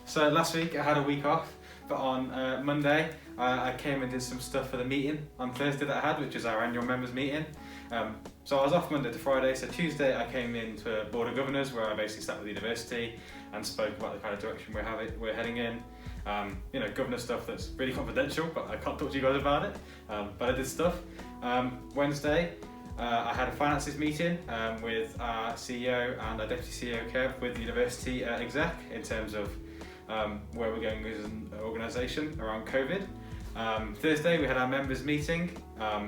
So last week I had a week off, but on Monday I came and did some stuff for the meeting on Thursday that I had, which is our annual members meeting. So I was off Monday to Friday, so Tuesday I came into Board of Governors where I basically sat with the university and spoke about the kind of direction we're heading in. Governor stuff that's really confidential, but I can't talk to you guys about it, but I did stuff. Wednesday I had a finances meeting with our CEO and our Deputy CEO Kev with the university exec in terms of where we're going as an organisation around COVID. Thursday we had our members meeting,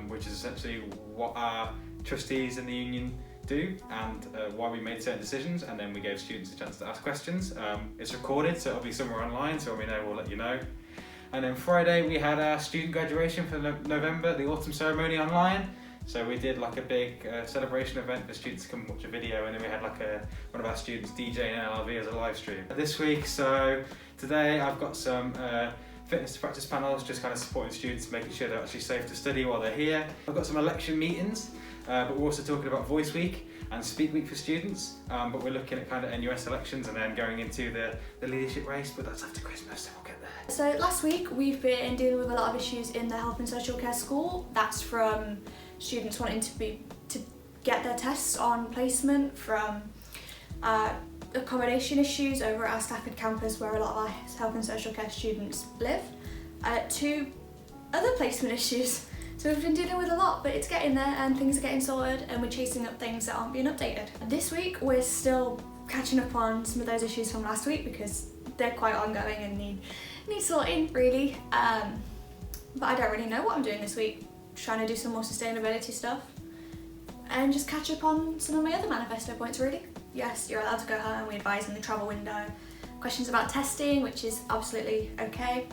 which is essentially what our trustees in the union do and why we made certain decisions, and then we gave students a chance to ask questions. It's recorded, so it'll be somewhere online, so when we know we'll let you know. And then Friday we had our student graduation for November, the autumn ceremony online. So we did like a big celebration event for students to come and watch a video, and then we had like one of our students DJ in LRV as a live stream. This week, so today I've got some fitness to practice panels, just kind of supporting students, making sure they're actually safe to study while they're here. I've got some election meetings, but we're also talking about Voice Week and Speak Week for students, but we're looking at kind of NUS elections and then going into the leadership race, but that's after Christmas, so we'll get there. So last week we've been dealing with a lot of issues in the health and social care school. That's from students wanting to get their tests on placement, from accommodation issues over at our Stafford campus where a lot of our health and social care students live, to other placement issues. So we've been dealing with a lot, but it's getting there and things are getting sorted and we're chasing up things that aren't being updated. This week we're still catching up on some of those issues from last week because they're quite ongoing and need sorting really. But I don't really know what I'm doing this week. Trying to do some more sustainability stuff and just catch up on some of my other manifesto points really. Yes, you're allowed to go home, we advise in the travel window. Questions about testing, which is absolutely okay,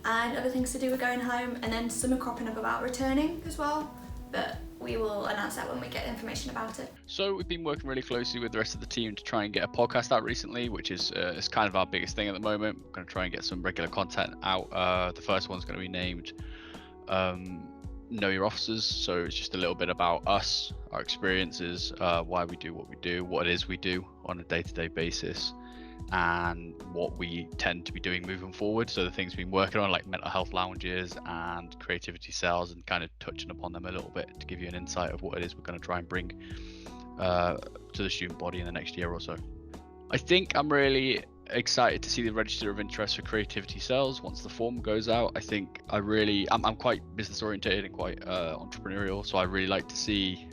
and other things to do with going home, and then some are cropping up about returning as well, but we will announce that when we get information about it. So we've been working really closely with the rest of the team to try and get a podcast out recently, which is kind of our biggest thing at the moment. We're going to try and get some regular content out. The first one's going to be named Know Your Officers, so it's just a little bit about us, our experiences, why we do what we do, what it is we do on a day-to-day basis, and what we tend to be doing moving forward. So the things we've been working on, like mental health lounges and creativity cells, and kind of touching upon them a little bit to give you an insight of what it is we're going to try and bring to the student body in the next year or so. I think I'm really excited to see the register of interest for creativity cells once the form goes out. I think I'm quite business oriented and quite entrepreneurial, so I really like to see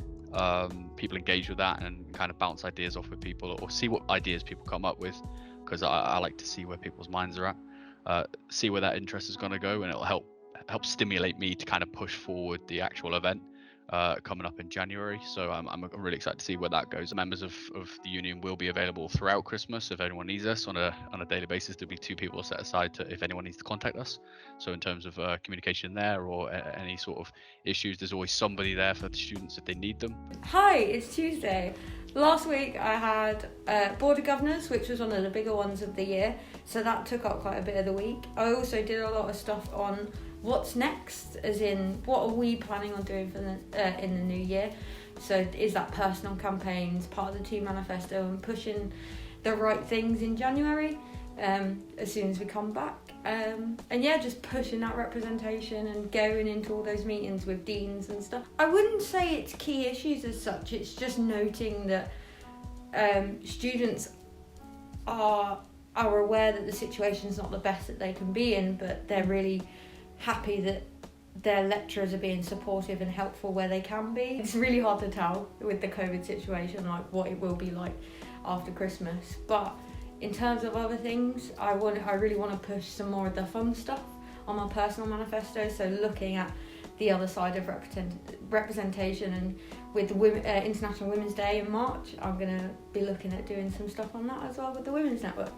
people engage with that and kind of bounce ideas off with people, or see what ideas people come up with, because I like to see where people's minds are at, see where that interest is going to go, and it'll help stimulate me to kind of push forward the actual event coming up in January. So I'm really excited to see where that goes. Members of the union will be available throughout Christmas if anyone needs us on a daily basis. There'll be 2 people set aside to if anyone needs to contact us. So in terms of communication there, or any sort of issues, there's always somebody there for the students if they need them. Hi, it's Tuesday. Last week I had Board of Governors, which was one of the bigger ones of the year, so that took up quite a bit of the week. I also did a lot of stuff on what's next, as in what are we planning on doing for in the new year. So is that personal campaigns, part of the team manifesto, and pushing the right things in January as soon as we come back. And yeah, just pushing that representation and going into all those meetings with deans and stuff. I wouldn't say it's key issues as such, it's just noting that students are aware that the situation's not the best that they can be in, but they're really happy that their lecturers are being supportive and helpful where they can be. It's really hard to tell with the COVID situation, like what it will be like after Christmas. But in terms of other things, I really want to push some more of the fun stuff on my personal manifesto. So looking at the other side of representation, and with the International Women's Day in March, I'm going to be looking at doing some stuff on that as well with the Women's Network.